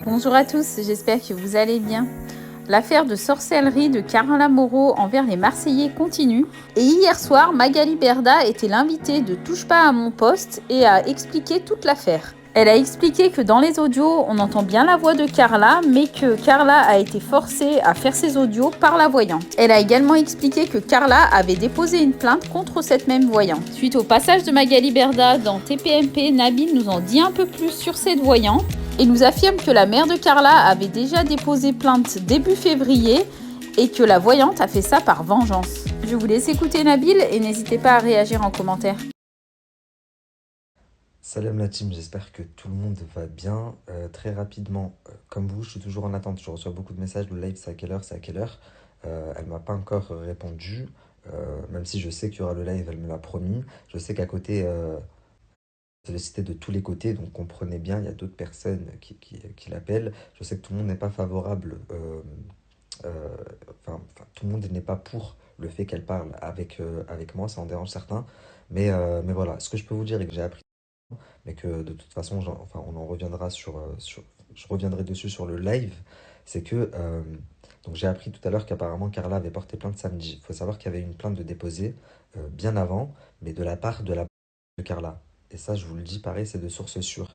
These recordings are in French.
Bonjour à tous, j'espère que vous allez bien. L'affaire de sorcellerie de Carla Moreau envers les Marseillais continue. Et hier soir, Magali Berda était l'invitée de Touche pas à mon poste et a expliqué toute l'affaire. Elle a expliqué que dans les audios, on entend bien la voix de Carla, mais que Carla a été forcée à faire ses audios par la voyante. Elle a également expliqué que Carla avait déposé une plainte contre cette même voyante. Suite au passage de Magali Berda dans TPMP, Nabil nous en dit un peu plus sur cette voyante et nous affirme que la mère de Carla avait déjà déposé plainte début février et que la voyante a fait ça par vengeance. Je vous laisse écouter Nabil et n'hésitez pas à réagir en commentaire. Salam la team, j'espère que tout le monde va bien. Très rapidement, comme vous, je suis toujours en attente. Je reçois beaucoup de messages. Le live, c'est à quelle heure? C'est à quelle heure? Elle m'a pas encore répondu. Même si je sais qu'il y aura le live, elle me l'a promis. Je sais qu'à côté, sollicité de tous les côtés, donc comprenez bien, il y a d'autres personnes qui l'appellent. Je sais que tout le monde n'est pas favorable, euh, tout le monde n'est pas pour le fait qu'elle parle avec moi, ça en dérange certains. Mais voilà, ce que je peux vous dire et que j'ai appris, mais que de toute façon, on en reviendra je reviendrai dessus sur le live, c'est que donc j'ai appris tout à l'heure qu'apparemment Carla avait porté plainte samedi. Il faut savoir qu'il y avait une plainte de déposée bien avant, mais de la part de Carla. Et ça, je vous le dis, pareil, c'est de source sûre.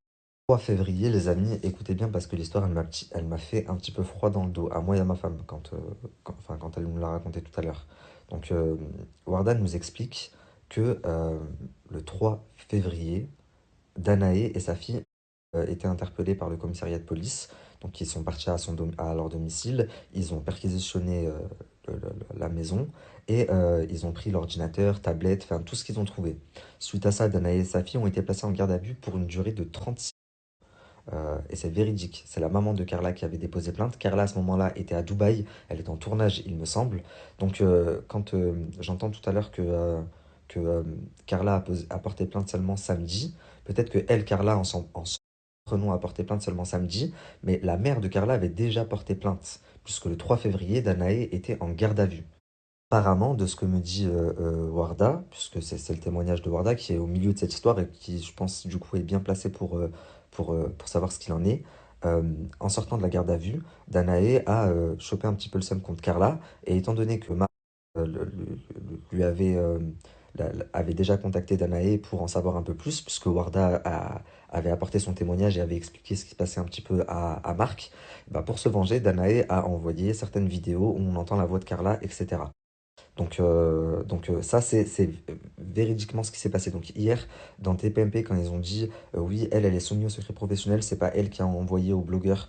3 février, les amis, écoutez bien parce que l'histoire, elle m'a fait un petit peu froid dans le dos, à moi et à ma femme, quand elle nous l'a raconté tout à l'heure. Donc, Wardan nous explique que le 3 février, Danae et sa fille étaient interpellés par le commissariat de police. Donc ils sont partis à leur domicile, ils ont perquisitionné la maison et ils ont pris l'ordinateur, tablette, enfin tout ce qu'ils ont trouvé. Suite à ça, Danae et sa fille ont été placés en garde à vue pour une durée de 36 et c'est véridique. C'est la maman de Carla qui avait déposé plainte. Carla, à ce moment-là, était à Dubaï. Elle est en tournage, il me semble. Donc, quand j'entends tout à l'heure que Carla a porté plainte seulement samedi, peut-être que elle, Carla, en son propre nom, a porté plainte seulement samedi, mais la mère de Carla avait déjà porté plainte, puisque le 3 février, Danae était en garde à vue. Apparemment, de ce que me dit Warda, puisque c'est le témoignage de Warda qui est au milieu de cette histoire et qui, je pense, du coup, est bien placé pour savoir ce qu'il en est. euh, En sortant de la garde à vue, Danae a chopé un petit peu le seum contre Carla, et étant donné que Marc lui avait déjà contacté Danae pour en savoir un peu plus, puisque avait apporté son témoignage et avait expliqué ce qui se passait un petit peu à Marc, bah pour se venger, Danae a envoyé certaines vidéos où on entend la voix de Carla, etc. Donc ça, c'est véridiquement ce qui s'est passé. Donc hier, dans TPMP, quand ils ont dit oui, elle est soumise au secret professionnel, c'est pas elle qui a envoyé aux blogueurs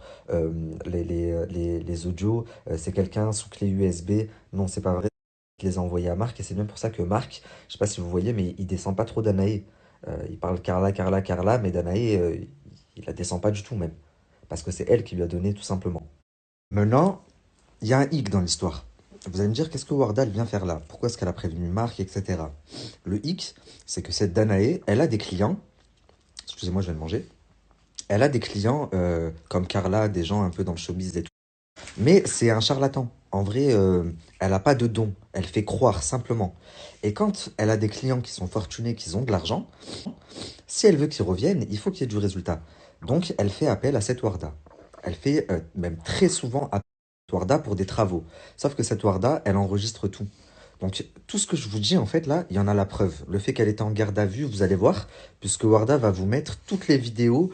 les audios, c'est quelqu'un sous clé USB. Non, c'est pas vrai. Il les a envoyés à Marc et c'est même pour ça que Marc, je sais pas si vous voyez, mais il descend pas trop Danae. Il parle Carla, Carla, Carla, mais Danae, il la descend pas du tout même. Parce que c'est elle qui lui a donné tout simplement. Maintenant, il y a un hic dans l'histoire. Vous allez me dire, qu'est-ce que Wardal vient faire là? Pourquoi est-ce qu'elle a prévenu Marc, etc. Le hic, c'est que cette Danae, elle a des clients. Excusez-moi, je vais le manger. Elle a des clients comme Carla, des gens un peu dans le showbiz et tout. Mais c'est un charlatan. En vrai, elle n'a pas de don. Elle fait croire simplement. Et quand elle a des clients qui sont fortunés, qui ont de l'argent, si elle veut qu'ils reviennent, il faut qu'il y ait du résultat. Donc, elle fait appel à cette Warda. Elle fait même très souvent appel à cette Warda pour des travaux. Sauf que cette Warda, elle enregistre tout. Donc, tout ce que je vous dis, en fait, là, il y en a la preuve. Le fait qu'elle était en garde à vue, vous allez voir, puisque Warda va vous mettre toutes les vidéos,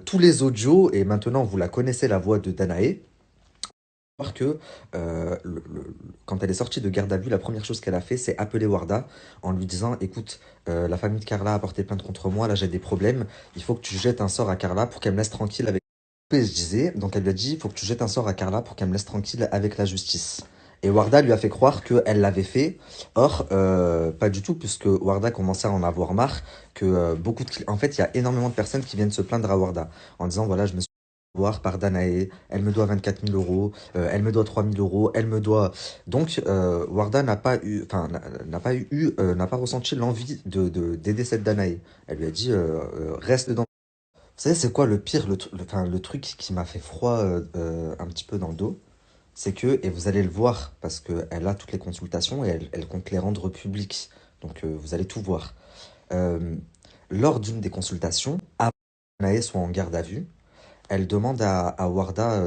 tous les audios, et maintenant, vous la connaissez, la voix de Danae. Voir que quand elle est sortie de garde à vue, la première chose qu'elle a fait, c'est appeler Warda en lui disant, écoute, la famille de Carla a porté plainte contre moi, là j'ai des problèmes, il faut que tu jettes un sort à Carla pour qu'elle me laisse tranquille avec... Et je disais, donc elle lui a dit, il faut que tu jettes un sort à Carla pour qu'elle me laisse tranquille avec la justice. Et Warda lui a fait croire qu'elle l'avait fait. Or, pas du tout, puisque Warda commençait à en avoir marre, que En fait, il y a énormément de personnes qui viennent se plaindre à Warda, en disant, voilà, je me suis fait voir par Danae, elle me doit 24 000 euros, elle me doit 3 000 euros, elle me doit... Donc, Warda n'a pas ressenti l'envie d'aider cette Danae. Elle lui a dit, reste dans... Vous savez, c'est quoi le pire, le truc qui m'a fait froid un petit peu dans le dos? C'est que, et vous allez le voir, parce qu'elle a toutes les consultations et elle compte les rendre publiques. Donc vous allez tout voir. Euh, Lors d'une des consultations, avant que Naë soit en garde à vue, elle demande à Warda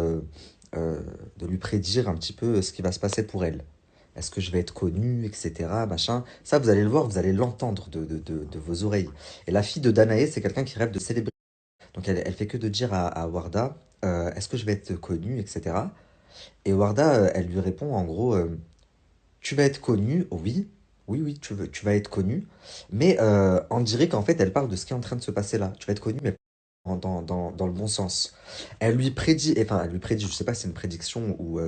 de lui prédire un petit peu ce qui va se passer pour elle. Est-ce que je vais être connue, etc. Machin. Ça, vous allez le voir, vous allez l'entendre de vos oreilles. Et la fille de Danae, c'est quelqu'un qui rêve de célébrité. Donc elle fait que de dire à Warda, est-ce que je vais être connue, etc. Et Warda, elle lui répond en gros, tu vas être connue, oui, oui, oui, tu vas être connue, mais on dirait qu'en fait, elle parle de ce qui est en train de se passer là. Tu vas être connue, mais dans le bon sens. Elle lui prédit, je sais pas si c'est une prédiction ou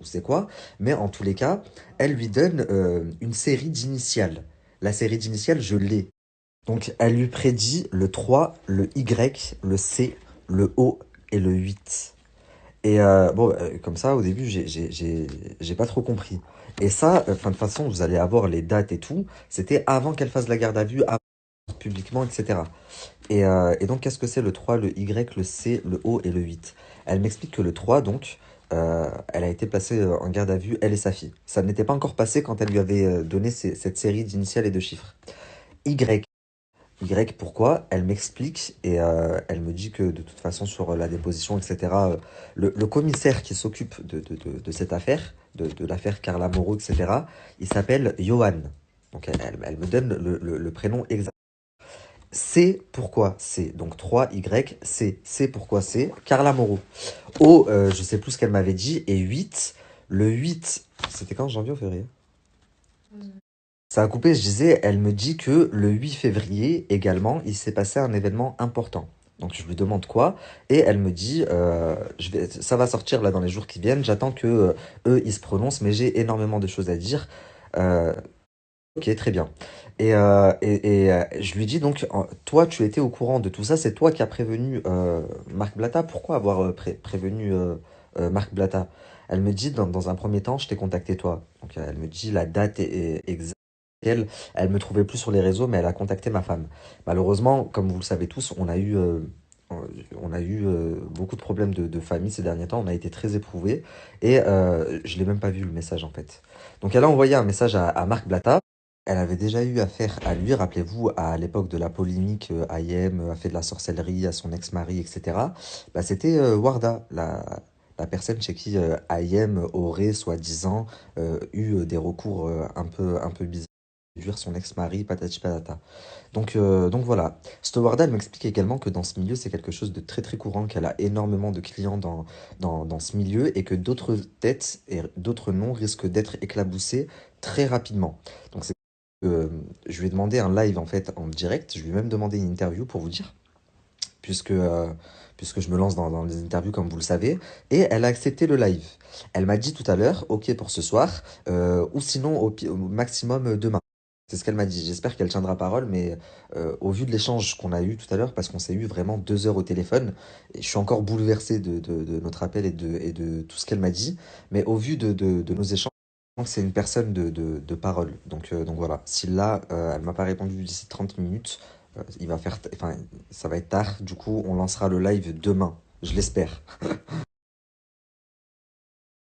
c'est quoi, mais en tous les cas, elle lui donne une série d'initiales. La série d'initiales, je l'ai. Donc, elle lui prédit le 3, le Y, le C, le O et le 8. Et bon, comme ça, au début, j'ai pas trop compris. Et ça, enfin, de toute façon, vous allez avoir les dates et tout. C'était avant qu'elle fasse la garde à vue, avant, publiquement, etc. Et donc, qu'est-ce que c'est le 3, le Y, le C, le O et le 8? Elle m'explique que le 3, donc, elle a été placée en garde à vue, elle et sa fille. Ça n'était pas encore passé quand elle lui avait donné cette série d'initiales et de chiffres. Y. Y, pourquoi? Elle m'explique et elle me dit que de toute façon, sur la déposition, etc., le commissaire qui s'occupe de cette affaire, de l'affaire Carla Moreau, etc., il s'appelle Johan. Donc, elle me donne le prénom exact. C, pourquoi C? Donc 3Y, C. C, pourquoi C? Carla Moreau. O, je sais plus ce qu'elle m'avait dit. Et 8, le 8, c'était quand, janvier ou février? Ça a coupé, je disais, elle me dit que le 8 février également, il s'est passé un événement important. Donc je lui demande quoi, et elle me dit, ça va sortir là dans les jours qui viennent, j'attends que eux ils se prononcent, mais j'ai énormément de choses à dire. Euh, ok, très bien. Je lui dis donc, toi tu étais au courant de tout ça, c'est toi qui as prévenu Marc Blatta, pourquoi avoir prévenu Marc Blatta? Elle me dit, dans un premier temps, je t'ai contacté toi. Donc elle me dit la date est exacte. Elle me trouvait plus sur les réseaux, mais elle a contacté ma femme. Malheureusement, comme vous le savez tous, on a eu beaucoup de problèmes de famille ces derniers temps. On a été très éprouvés et je l'ai même pas vu le message en fait. Donc elle a envoyé un message à Marc Blatta. Elle avait déjà eu affaire à lui, rappelez-vous, à l'époque de la polémique, IM a fait de la sorcellerie à son ex-mari, etc. Bah, c'était Warda, la personne chez qui IM aurait, soi-disant, eu des recours un peu bizarres, séduire son ex-mari, patati patata. Donc voilà. Warda, elle m'explique également que dans ce milieu, c'est quelque chose de très très courant, qu'elle a énormément de clients dans ce milieu et que d'autres têtes et d'autres noms risquent d'être éclaboussés très rapidement. Donc c'est je lui ai demandé un live en fait en direct, je lui ai même demandé une interview pour vous dire, puisque, puisque je me lance dans les interviews comme vous le savez, et elle a accepté le live. Elle m'a dit tout à l'heure, ok pour ce soir, ou sinon au maximum demain. C'est ce qu'elle m'a dit. J'espère qu'elle tiendra parole, mais au vu de l'échange qu'on a eu tout à l'heure, parce qu'on s'est eu vraiment 2 heures au téléphone, et je suis encore bouleversé de notre appel et de tout ce qu'elle m'a dit, mais au vu de nos échanges, c'est une personne de parole. Donc voilà, si là, elle m'a pas répondu d'ici 30 minutes, il va faire, enfin, ça va être tard. Du coup, on lancera le live demain. Je l'espère.